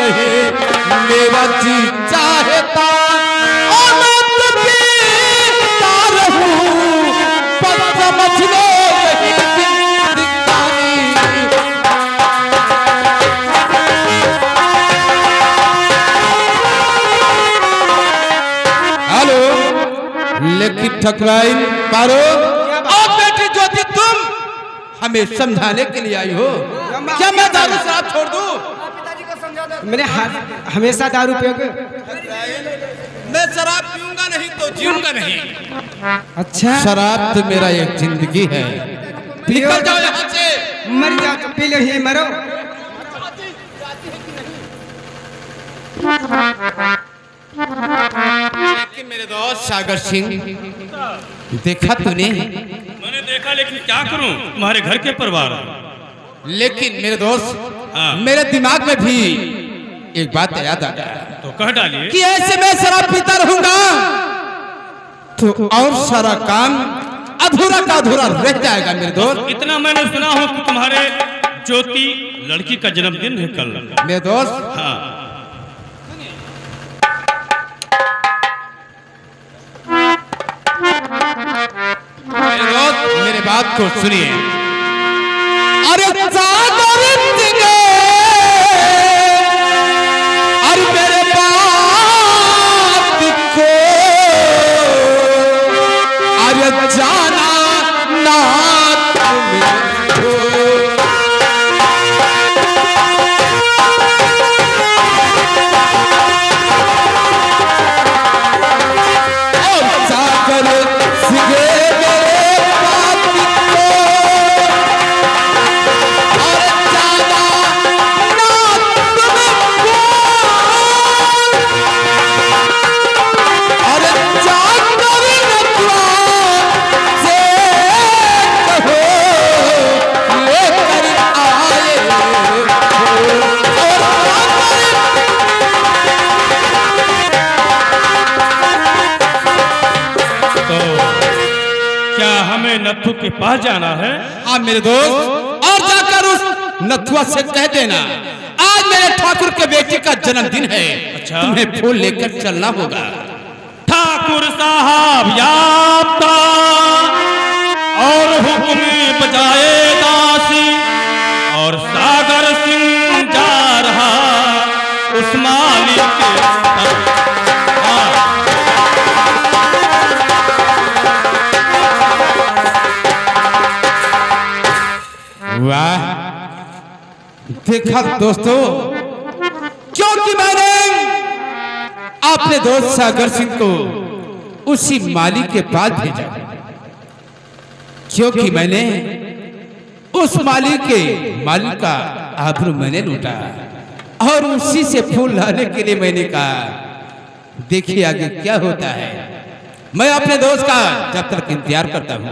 रहे मेरा जी चाहता और मैं तुझे रहूं पर समझ लो यही जिंदगानी। हेलो लेकिन ठकुराई मारो और बेटी ज्योति तुम हमें समझाने के लिए आई हो क्या मैं दारू शराब छोड़ दूं? पिताजी को समझा दो। मैंने हमेशा दारू पियोगे? मैं शराब पीऊंगा नहीं तो जीऊंगा नहीं। अच्छा शराब तो मेरा एक जिंदगी है। निकल जाओ यहाँ से। मर जाओ तो पी लो ही मरो। लेकिन मेरे दोस्त सागर सिंह देखा तूने? मैंने देखा लेकिन क्या करूं तुम्हारे घर के परिवार। लेकिन मेरे दोस्त मेरे दिमाग में भी एक बात याद आ गया तो कह डालिए कि ऐसे मैं शराब पीता रहूंगा तो और सारा काम अधूरा का अधूरा रह जाएगा मेरे दोस्त। इतना मैंने सुना हो कि तुम्हारे ज्योति लड़की का जन्मदिन है कल। मेरे दोस्त हाँ मेरे दोस्त मेरे बात को सुनिए। अरे मेरे बात को अरे जाना ना नथु के पास जाना है। हाँ मेरे दोस्त और जाकर उस नथुआ से कह देना आज मेरे ठाकुर के बेटी का जन्मदिन है। अच्छा तुम्हें फूल लेकर चलना होगा। ठाकुर साहब याफ्ता और हुक्म बजाए दासी और सागर सिंह जा रहा उस मालिक के वाह देखा दोस्तों क्योंकि मैंने अपने दोस्त सागर सिंह को उसी माली के पास भेजा क्योंकि मैंने उस माली का आबरू मैंने लूटा और उसी से फूल लाने के लिए मैंने कहा देखिए आगे क्या होता है। मैं अपने दोस्त का जब तक इंतजार करता हूँ।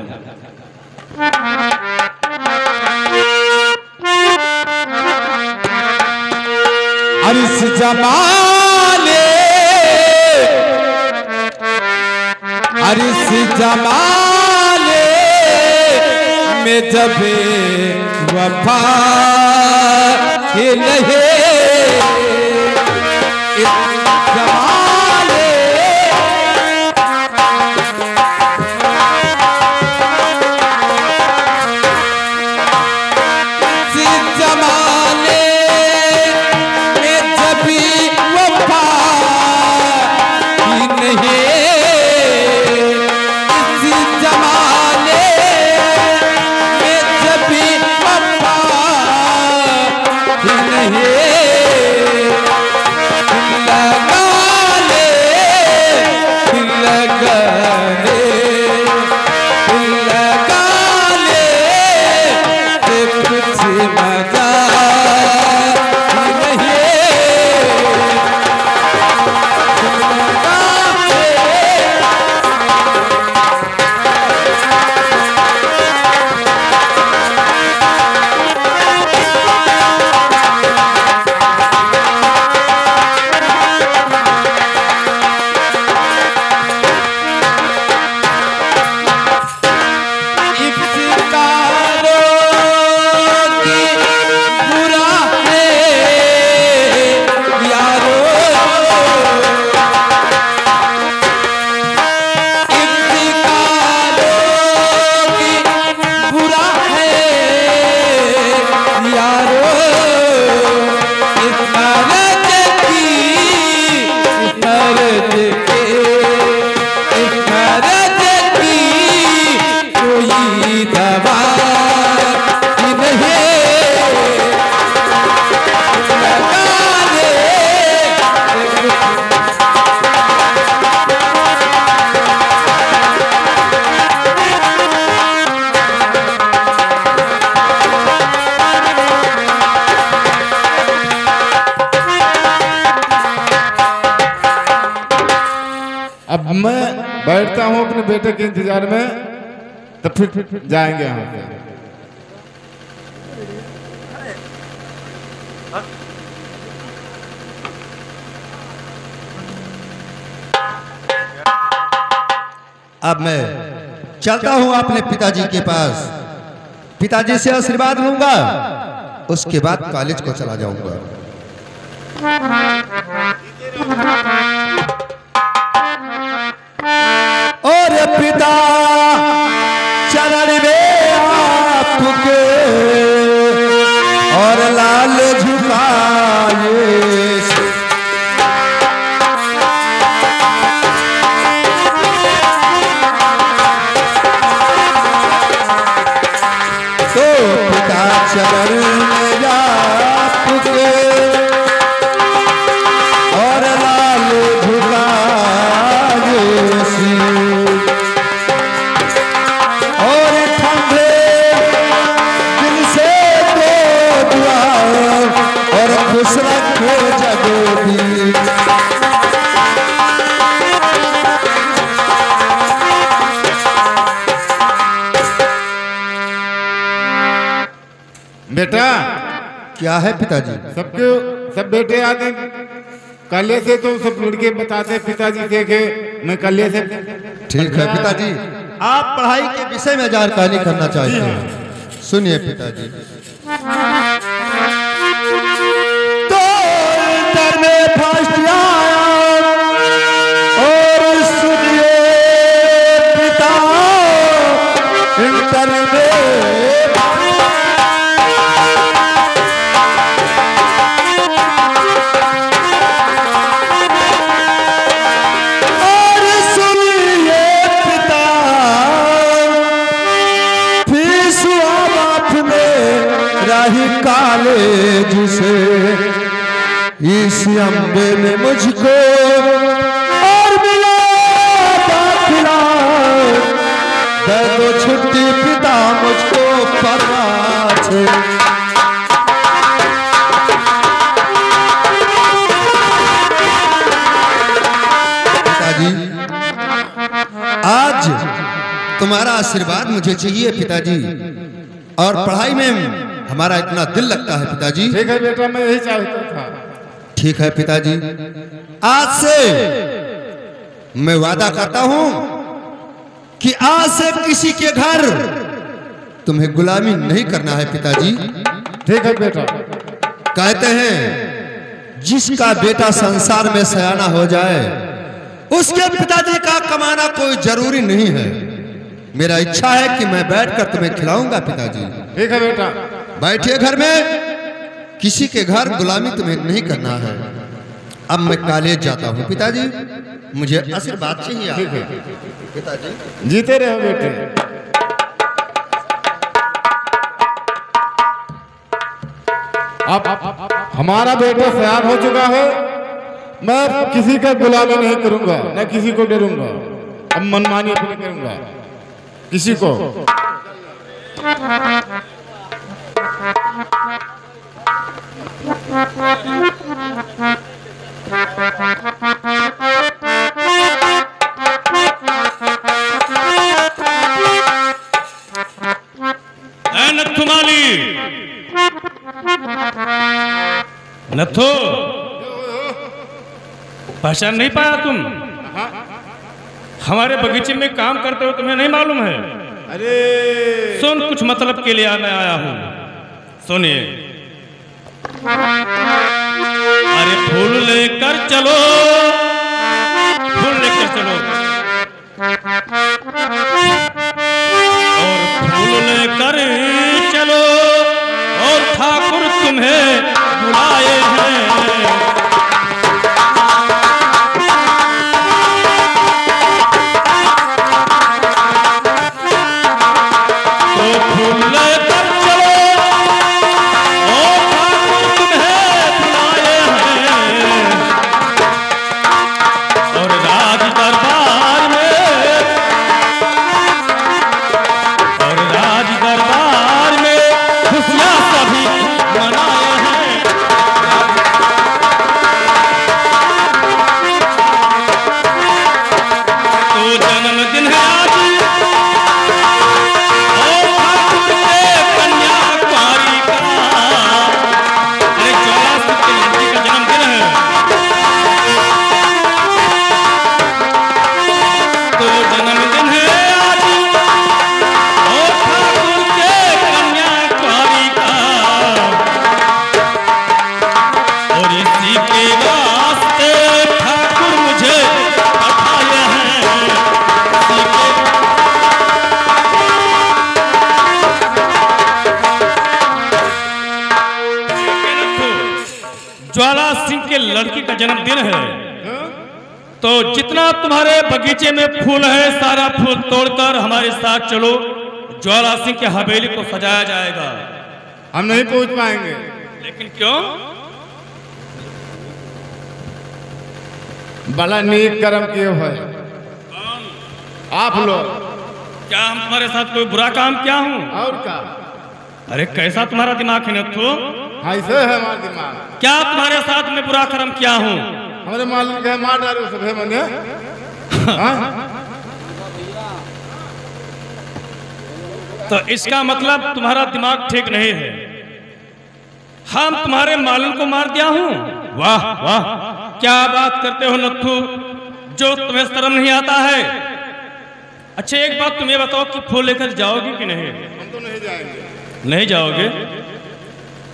इस जमाने इस जमाने में जब वफा नहीं हे अब मैं बैठता हूँ अपने बेटे के इंतजार में, तो फिर जाएंगे यहाँ पे। अब मैं चलता हूं अपने पिताजी के पास, पिताजी से आशीर्वाद लूंगा, उसके बाद कॉलेज को चला जाऊंगा। और पिता चरण में आपके और लाल झुकाए, चरण में आपके और लाल झुकाए और ठंडे दिल से दो दुआ और खुश रखे जगो भी। बेटा क्या है पिताजी? सबके सब बेटे आते कल्ले से, तो सब लड़के बताते पिताजी से कि मैं कल्ले से। ठीक है पिताजी, आप पढ़ाई के विषय में जानकारी करना चाहते हैं, सुनिए पिताजी। तो इंटर में फर्स्ट आया और सुनिए पिता, इंटर में कॉलेज से इस अम्बे में मुझको और मिला दाखिला, दे दो छुट्टी पिता मुझको परवाह से। पिताजी आज तुम्हारा आशीर्वाद मुझे चाहिए पिताजी, और पढ़ाई में हमारा इतना दिल लगता है पिताजी। ठीक है बेटा, मैं यही चाहता था। ठीक है पिताजी, आज से मैं वादा करता हूं कि आज से किसी के घर तुम्हें गुलामी नहीं करना है पिताजी। ठीक है बेटा। कहते हैं जिसका बेटा संसार में सयाना हो जाए उसके पिताजी का कमाना कोई जरूरी नहीं है। मेरा इच्छा है कि मैं बैठकर तुम्हें खिलाऊंगा पिताजी। ठीक है बेटा, बैठिए घर में, किसी के घर गुलामी तुम्हें नहीं करना है। अब मैं कॉलेज जाता हूँ पिताजी, मुझे आशीर्वाद चाहिए। ठीक है पिताजी, जीते रहो बेटे। अब हमारा बेटा सयान हो चुका है, मैं किसी का गुलामी नहीं करूंगा, न किसी को डरूंगा। अब मनमानी अपनी करूंगा किसी को। नथुमाली, नथु, पहचान नहीं पाया तुम? हमारे बगीचे में काम करते हो, तुम्हें नहीं मालूम है? अरे सुन, कुछ मतलब के लिए मैं आया हूँ, सुनिए। अरे फूल लेकर चलो, फूल लेकर चलो, और फूल लेकर चलो, और ठाकुर तुम्हें बुलाए हैं। सिंह के लड़की का जन्मदिन है, तो जितना तुम्हारे बगीचे में फूल है सारा फूल तोड़कर हमारे साथ चलो, ज्वाला सिंह के हवेली को सजाया जाएगा। हम नहीं पहुंच पाएंगे। लेकिन क्यों? बड़ा नेक कर्म किए हुए आप लोग। क्या हम तुम्हारे साथ कोई बुरा काम किया हूँ? और क्या? अरे कैसा तुम्हारा दिमाग है नथु? ऐसे है हमारा दिमाग। क्या तुम्हारे साथ में बुरा कर्म किया हूँ? हमारे मालिक के मार डालो सब है मने। हाँ? तो इसका मतलब तुम्हारा दिमाग ठीक नहीं है। हम तुम्हारे मालिक को मार दिया हूँ? वाह वाह, क्या बात करते हो नथु, जो तुम्हें शर्म नहीं आता है। अच्छा एक बात तुम्हें बताओ कि फूल लेकर जाओगे कि नहीं? हम तो नहीं जाएंगे। नहीं जाओगे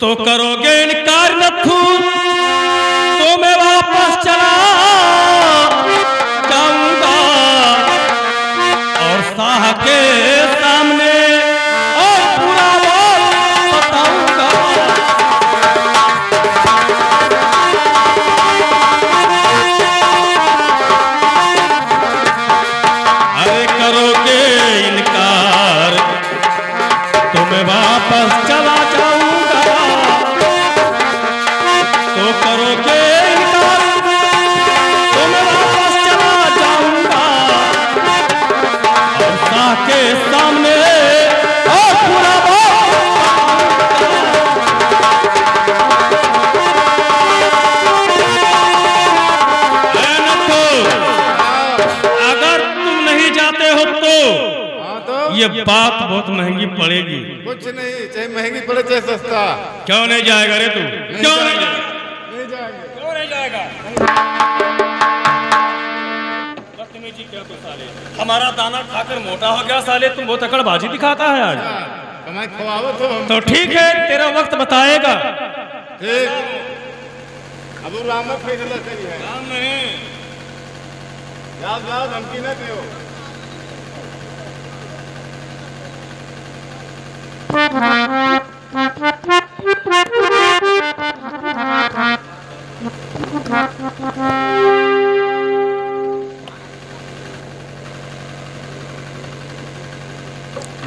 तो करोगे इनकार नथु, तो मैं वापस चला जाऊंगा और शाह के सामने और पूरा बात बताऊंगा। अरे करोगे इनकार तो मैं वापस चला जाऊंगा, तो करोगे इनकार तो मैं वापस चला जाऊंगा और शाह के सामने और पूरा अगर तुम नहीं जाते हो तो हाँ तो ये बात बहुत महंगी पड़ेगी। कुछ नहीं, चाहे महंगी पड़े चाहे सस्ता। क्यों नहीं जाएगा रे तू? क्यों नहीं जाएगा? नहीं जाएंगे। क्यों नहीं जाएगा? बदतमीजी क्या तू साले? हमारा दाना खाकर मोटा हो गया साले, तुम बहुत अकड़बाजी दिखाता है आज। कमाई खवावत हो हम। तो ठीक है, तेरा वक्त बताएगा। ठीक। अब राम फैसला सही है। राम नहीं, याद याद धमकी न दो।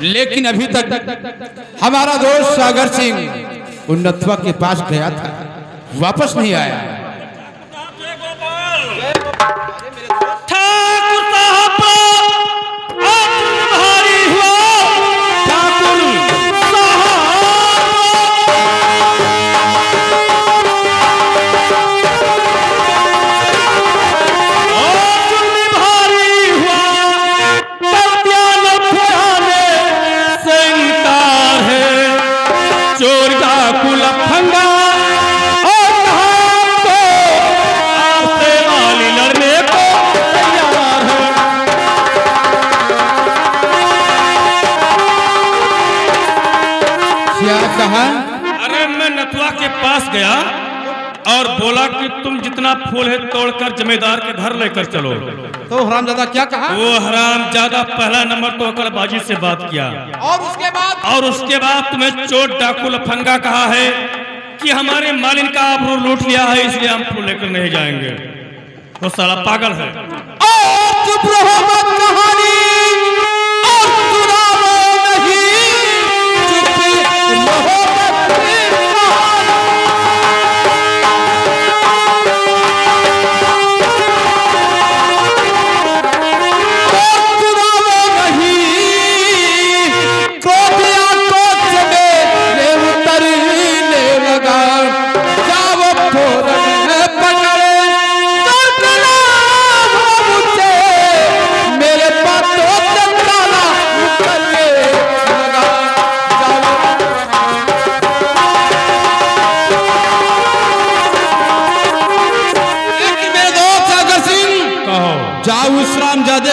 लेकिन अभी तक हमारा दोस्त सागर सिंह उन नथुआ के पास गया था, वापस नहीं आया। ठाकुर साहब अर्जुन भारी हुआ, ठाकुर अर्जुन भारी हुआ, नथुआने से इनकार है, चोर का कुल फंगा और हमको आपसे वाली लड़ने को तैयार है। क्या कहा? अरे मैं नथुआ के पास गया और बोला कि तुम जितना फूल है तोड़कर जमींदार के घर लेकर चलो। तो हरामजादा क्या कहा? वो हरामजादा पहला नंबर तो अकड़बाजी से बात किया, और उसके बाद तुम्हें चोट डाकू लफंगा कहा है कि हमारे मालिन का आबरू लूट लिया है, इसलिए हम फूल लेकर नहीं जाएंगे। वो साला पागल है। चुप रहो मत कहानी और सुनाओ नहीं, चुप रहो मत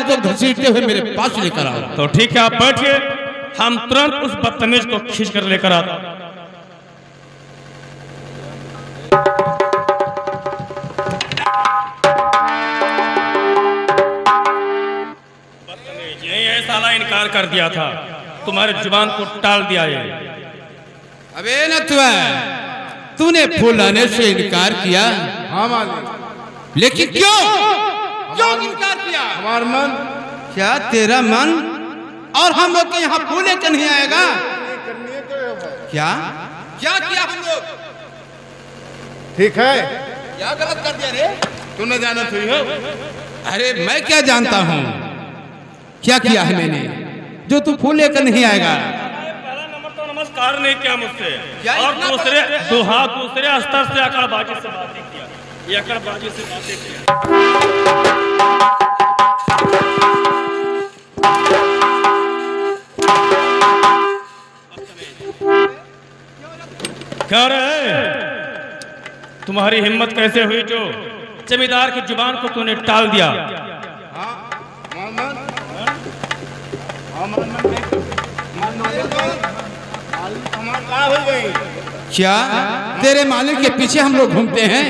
को घसीटते हुए मेरे पास लेकर आओ। तो ठीक है, आप बैठिए, हम तुरंत उस बदतमीज को खींच कर लेकर आते। बदतमीज यही है, साला इनकार कर दिया था, तुम्हारे जुबान को टाल दिया ये। अबे नथुआ, तूने फूल लाने से इनकार किया, हाँ मालिक। लेकिन क्यों इनकार किया? हमारा मन। क्या तेरा मन और हम लोग के यहाँ फूल लेकर नहीं आएगा? क्या क्या किया हम लोग? ठीक है, क्या गलत कर दिया रे? तू न जाना थी हो। अरे मैं क्या जानता हूँ क्या किया है मैंने जो तू फूल लेकर नहीं आएगा? पहला नंबर तो नमस्कार नहीं किया मुझसे, क्या और इतना दूसरे स्तर से अकड़बाजी से बातें किया। ये अकड़बाजी से बातें किया। क्या रे, तुम्हारी हिम्मत कैसे हुई जो जमींदार की जुबान को तूने टाल दिया? क्या तेरे मालिक के पीछे हम लोग घूमते हैं?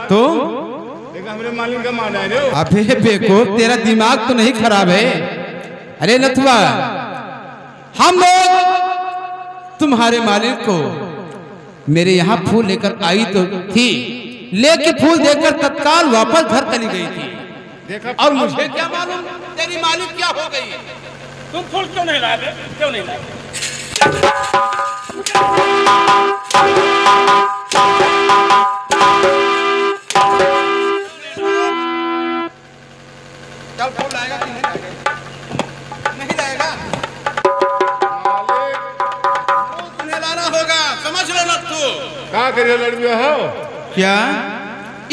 तो हमारे मालिक का मान है। अबे बेको तेरा दिमाग तो नहीं खराब है? अरे नथुआ, हम लोग तुम्हारे मालिक को मेरे यहाँ फूल लेकर आई तो थी, लेकिन फूल देकर तत्काल वापस घर चली गई थी। और मुझे क्या मालूम तेरी मालिक क्या हो गई? तुम फूल क्यों नहीं लाए? क्यों नहीं लाए? चल फूल लाएगा कि नहीं लाएगा? तुम्हें लाना होगा, समझ लो ना तू। क्या करिए लड़िया हो? क्या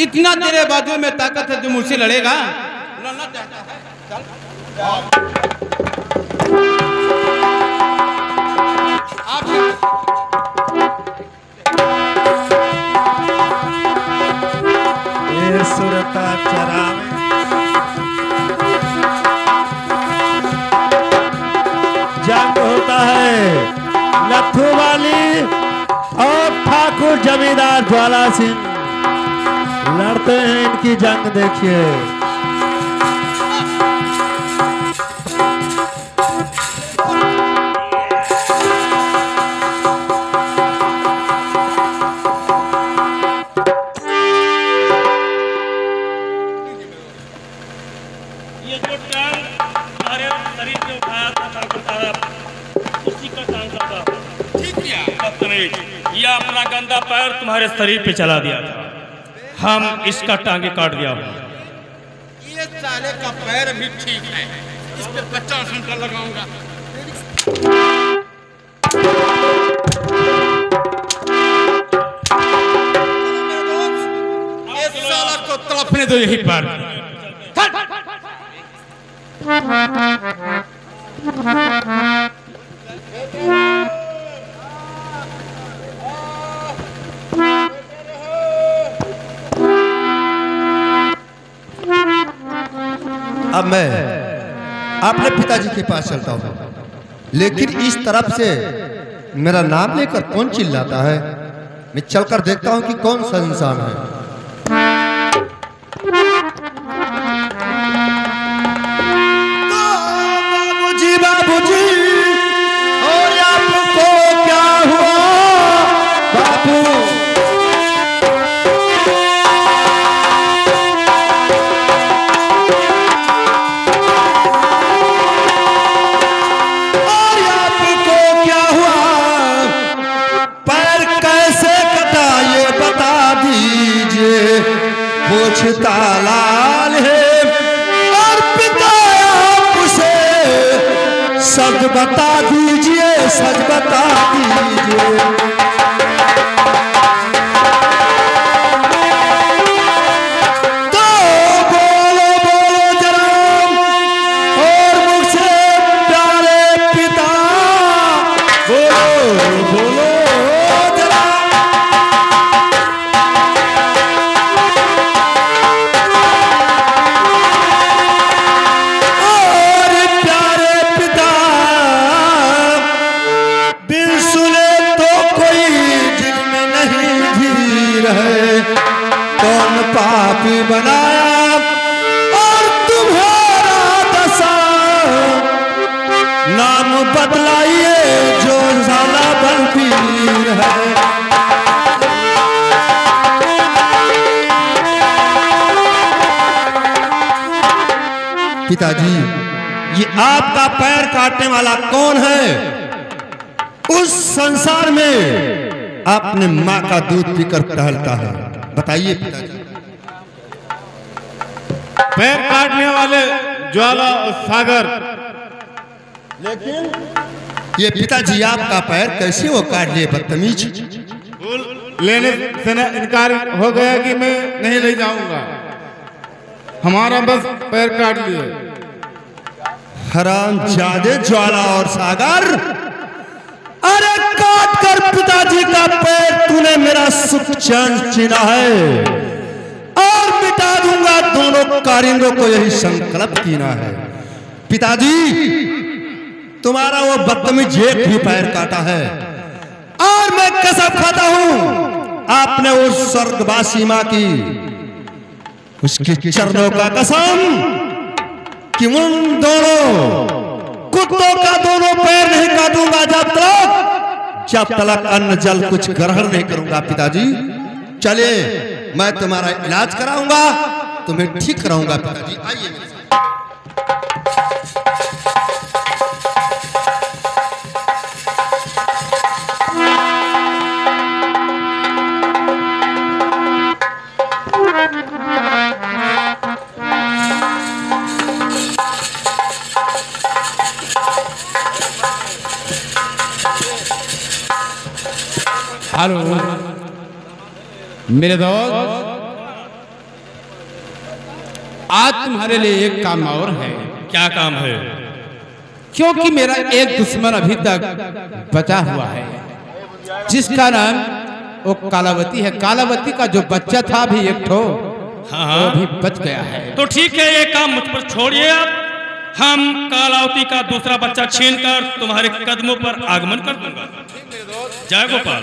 इतना तेरे बाजू में ताकत है जो मुझसे लड़ेगा? लड़ना चाहता है? चल सुरता चरा जंग होता है नथु वाली और ठाकुर जमींदार ज्वाला सिंह लड़ते हैं। इनकी जंग देखिए। यह अपना गंदा पैर तुम्हारे शरीर पे चला दिया था, हम इसका टांगे काट दिया। ये साले का पैर भी ठीक है, इस पे 50 घंटा लगाऊंगा। इस साला को तड़पने दो यही पर। अब मैं अपने पिताजी के पास चलता हूँ, लेकिन इस तरफ से मेरा नाम लेकर कौन चिल्लाता है? मैं चलकर देखता हूँ कि कौन सा इंसान है। बाबूजी बाबूजी, और आपको क्या हुआ बाबू? पूछता लाल है और पिता आपसे सच बता दीजिए, सच बता दीजिए। तो बोलो बोलो जरा और मुझसे प्यारे पिता, बोलो बोलो जरा। कौन पापी बनाया और तुम्हारा दशा? नाम बदलाइए जो साला बलबीर है। पिताजी, ये आपका पैर काटने वाला कौन है? उस संसार में अपने माँ का दूध पीकर टहलता है, बताइए पिताजी। पैर काटने वाले ज्वाला और सागर। लेकिन ये पिताजी आपका पैर कैसे वो काट लिए बदतमीज? लेने से इनकार हो गया कि मैं नहीं ले जाऊंगा, हमारा बस पैर काट लिए। हरामजादे ज्वाला और सागर, अरे काट कर पिताजी का पैर तूने मेरा सुख चैन छीना है और मिटा दूंगा दोनों कारिंदों को, यही संकल्प कीना है। पिताजी, तुम्हारा वो बदतमीज एक ही पैर काटा है और मैं कसम खाता हूं आपने उस स्वर्गवासी मां की उसके चरणों का कसम कि उन दोनों कुत्तों का दोनों पैर नहीं काटूंगा जब तक अन्न जल कुछ ग्रहण नहीं करूंगा। पिताजी चलिए, मैं तुम्हारा इलाज कराऊंगा, तुम्हें ठीक कराऊंगा। पिताजी आइए मेरे साथ। हेलो मेरे दोस्त, आज तुम्हारे लिए एक काम और है। क्या काम है? क्योंकि मेरा एक दुश्मन अभी तक बचा हुआ है, जिसका नाम वो कालावती है। कालावती का जो बच्चा था भी एक ठो, वो भी बच गया है। तो ठीक है, ये काम मुझ पर छोड़िए आप। हम कालावती का दूसरा बच्चा छीनकर तुम्हारे कदमों पर आगमन कर दूंगा। जय गोपाल।